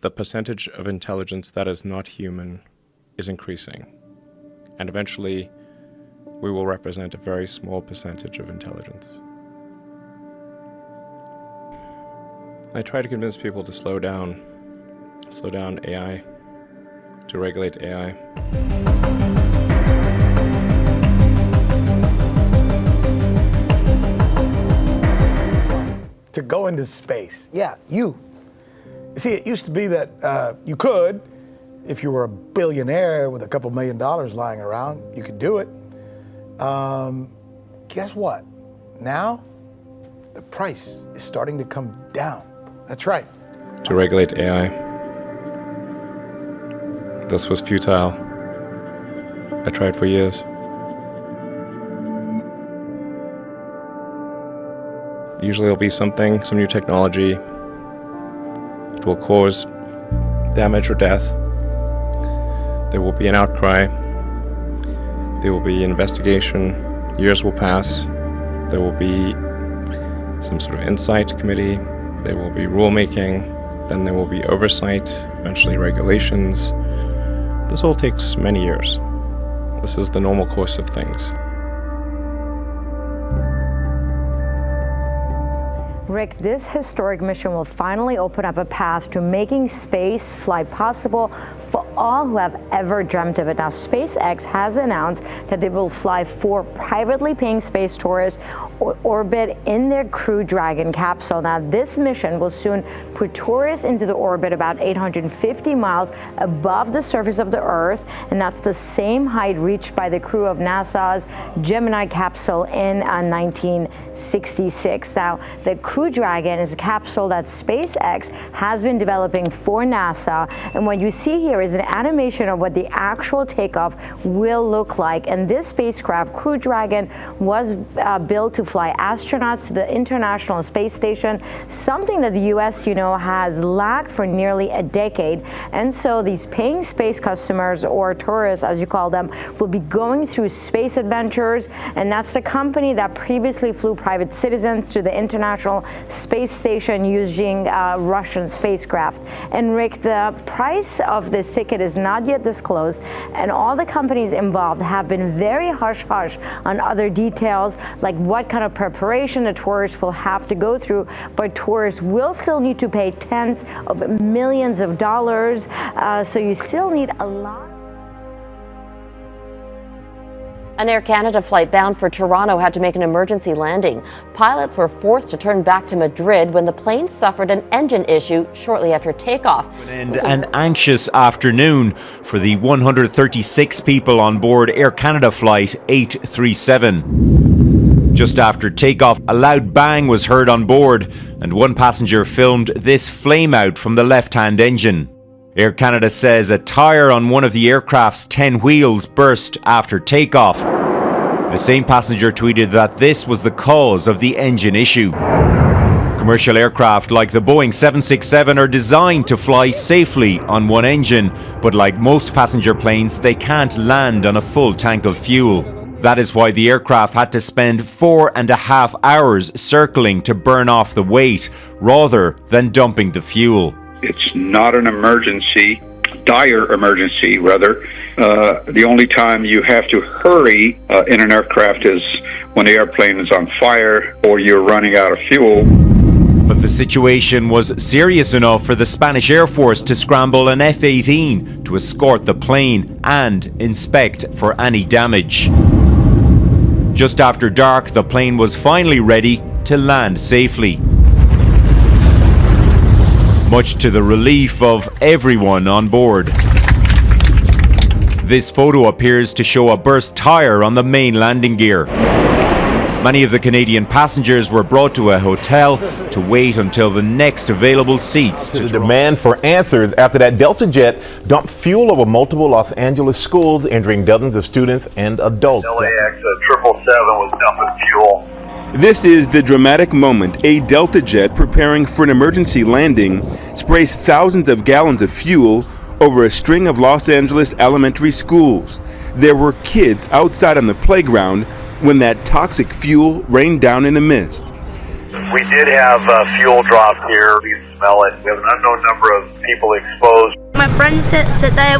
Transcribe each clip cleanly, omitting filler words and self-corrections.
the percentage of intelligence that is not human is increasing. And eventually, we will represent a very small percentage of intelligence. I try to convince people to slow down AI, to regulate AI. To go into space, yeah, you. See, it used to be that you could, if you were a billionaire with a couple $1 million lying around, you could do it. Guess what? Now, the price is starting to come down. That's right. To regulate AI. This was futile. I tried for years. Usually there'll be some new technology. It will cause damage or death. There will be an outcry. There will be an investigation. Years will pass. There will be some sort of insight committee. There will be rulemaking. Then there will be oversight, eventually regulations. This all takes many years. This is the normal course of things. Rick, this historic mission will finally open up a path to making space flight possible for all who have ever dreamt of it. Now, SpaceX has announced that they will fly 4 privately paying space tourists orbit in their Crew Dragon capsule. Now, this mission will soon put tourists into the orbit about 850 miles above the surface of the Earth, and that's the same height reached by the crew of NASA's Gemini capsule in 1966. Now, the Crew Dragon is a capsule that SpaceX has been developing for NASA, and what you see here is an animation of what the actual takeoff will look like. And this spacecraft, Crew Dragon, was built to fly astronauts to the International Space Station, something that the U.S., has lacked for nearly a decade. And so these paying space customers, or tourists as you call them, will be going through Space Adventures, and that's the company that previously flew private citizens to the International Space Station using Russian spacecraft. And Rick, the price of this ticket is not yet disclosed, and all the companies involved have been very hush-hush on other details, like what kind of preparation the tourists will have to go through. But tourists will still need to pay tens of millions of dollars, so you still need a lot. An Air Canada flight bound for Toronto had to make an emergency landing. Pilots were forced to turn back to Madrid when the plane suffered an engine issue shortly after takeoff. And an anxious afternoon for the 136 people on board Air Canada flight 837. Just after takeoff, a loud bang was heard on board, and one passenger filmed this flame out from the left-hand engine. Air Canada says a tyre on one of the aircraft's 10 wheels burst after takeoff. The same passenger tweeted that this was the cause of the engine issue. Commercial aircraft like the Boeing 767 are designed to fly safely on one engine, but like most passenger planes, they can't land on a full tank of fuel. That is why the aircraft had to spend 4.5 hours circling to burn off the weight, rather than dumping the fuel. It's not an emergency, dire emergency rather. The only time you have to hurry in an aircraft is when the airplane is on fire or you're running out of fuel. But the situation was serious enough for the Spanish Air Force to scramble an F-18 to escort the plane and inspect for any damage. Just after dark, the plane was finally ready to land safely, much to the relief of everyone on board. This photo appears to show a burst tyre on the main landing gear. Many of the Canadian passengers were brought to a hotel to wait until the next available seats. To the demand for answers after that Delta jet dumped fuel over multiple Los Angeles schools, injuring dozens of students and adults. LAX 777 was dumping fuel. This is the dramatic moment. A Delta jet preparing for an emergency landing sprays thousands of gallons of fuel over a string of Los Angeles elementary schools. There were kids outside on the playground when that toxic fuel rained down in a mist. We did have fuel drop here. These smell it. We have an unknown number of people exposed. My friend said that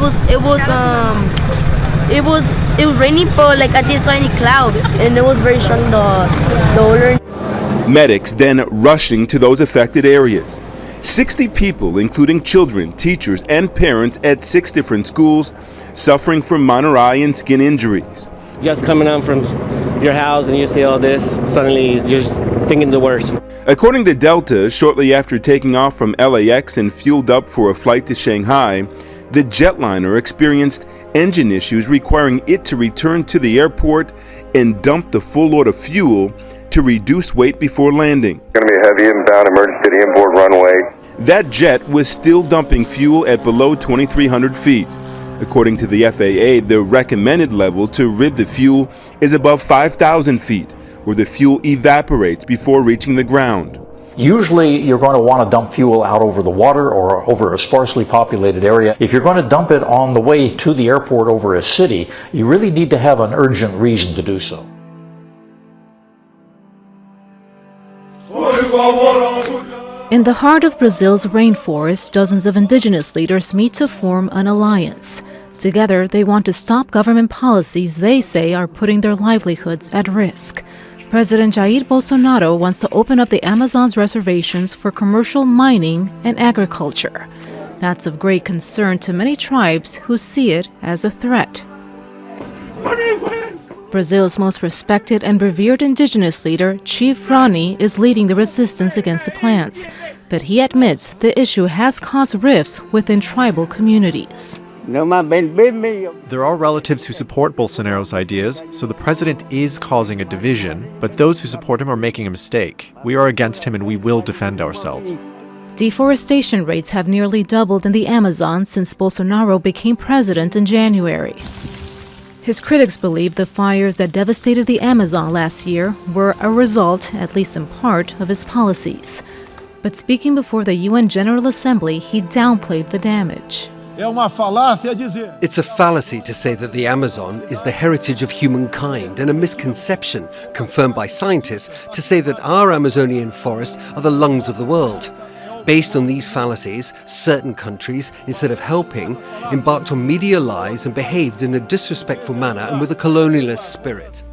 it was raining, but like I didn't see any clouds, and it was very strong, the odor. Medics then rushing to those affected areas. 60 people, including children, teachers, and parents at 6 different schools, suffering from minor eye and skin injuries. Just coming out from your house and you see all this, suddenly you're just thinking the worst. According to Delta, shortly after taking off from LAX and fueled up for a flight to Shanghai, the jetliner experienced engine issues requiring it to return to the airport and dump the full load of fuel to reduce weight before landing. Going to be a heavy inbound emergency to inboard runway. That jet was still dumping fuel at below 2,300 feet. According to the FAA, the recommended level to rid the fuel is above 5,000 feet, where the fuel evaporates before reaching the ground. Usually you're going to want to dump fuel out over the water or over a sparsely populated area. If you're going to dump it on the way to the airport over a city, you really need to have an urgent reason to do so. In the heart of Brazil's rainforest, dozens of indigenous leaders meet to form an alliance. Together, they want to stop government policies they say are putting their livelihoods at risk. President Jair Bolsonaro wants to open up the Amazon's reservations for commercial mining and agriculture. That's of great concern to many tribes who see it as a threat. Brazil's most respected and revered indigenous leader, Chief Rani, is leading the resistance against the plants. But he admits the issue has caused rifts within tribal communities. There are relatives who support Bolsonaro's ideas, so the president is causing a division, but those who support him are making a mistake. We are against him and we will defend ourselves. Deforestation rates have nearly doubled in the Amazon since Bolsonaro became president in January. His critics believe the fires that devastated the Amazon last year were a result, at least in part, of his policies. But speaking before the UN General Assembly, he downplayed the damage. It's a fallacy to say that the Amazon is the heritage of humankind, and a misconception, confirmed by scientists, to say that our Amazonian forests are the lungs of the world. Based on these fallacies, certain countries, instead of helping, embarked on media lies and behaved in a disrespectful manner and with a colonialist spirit.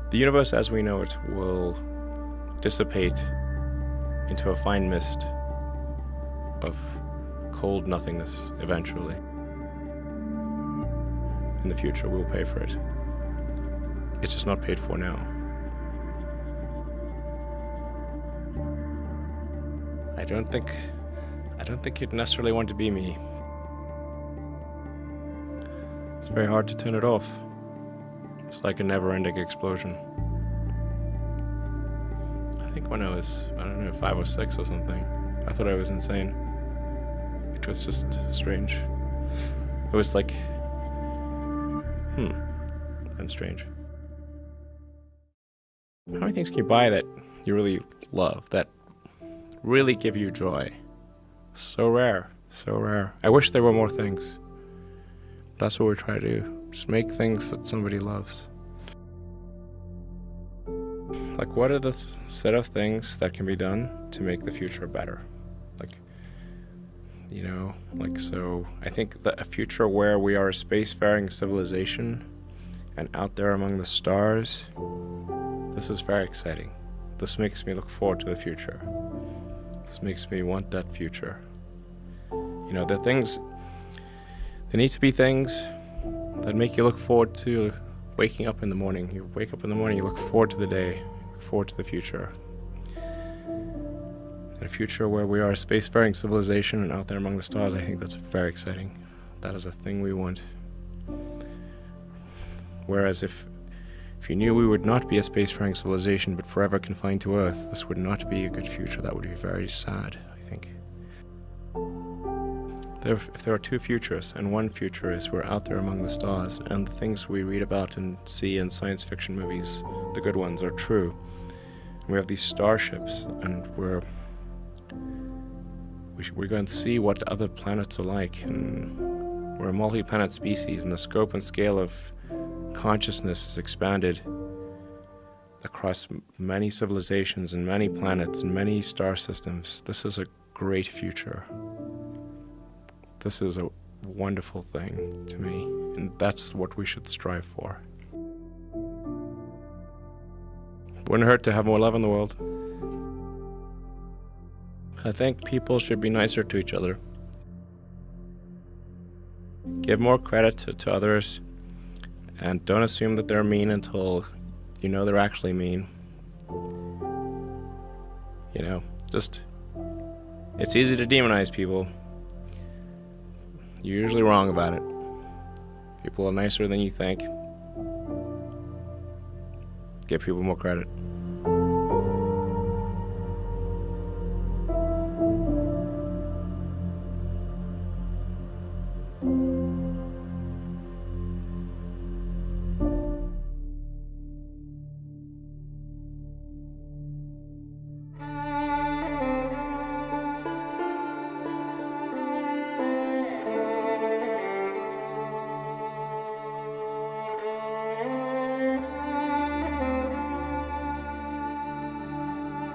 The universe as we know it will dissipate into a fine mist of cold nothingness eventually. In the future, we'll pay for it. It's just not paid for now. I don't think you'd necessarily want to be me. It's very hard to turn it off. It's like a never-ending explosion. I think when I was, 5 or 6 or something, I thought I was insane. It was just strange. It was like, I'm strange. How many things can you buy that you really love, that really give you joy? So rare, so rare. I wish there were more things. That's what we're trying to do. Just make things that somebody loves. Like, what are the set of things that can be done to make the future better? So I think that a future where we are a spacefaring civilization and out there among the stars, this is very exciting. This makes me look forward to the future. This makes me want that future. The things, there need to be things that make you look forward to waking up in the morning. You wake up in the morning, you look forward to the day, look forward to the future. In a future where we are a spacefaring civilization and out there among the stars, I think that's very exciting. That is a thing we want. Whereas if you knew we would not be a spacefaring civilization but forever confined to Earth, this would not be a good future. That would be very sad, I think. If there are two futures, and one future is we're out there among the stars, and the things we read about and see in science fiction movies, the good ones, are true. And we have these starships, and we're going to see what other planets are like, and we're a multi-planet species, and the scope and scale of consciousness is expanded across many civilizations and many planets and many star systems. This is a great future. This is a wonderful thing to me, and that's what we should strive for. Wouldn't hurt to have more love in the world. I think people should be nicer to each other. Give more credit to others, and don't assume that they're mean until you know they're actually mean. You know, just, it's easy to demonize people. You're usually wrong about it. People are nicer than you think. Give people more credit. Thank you.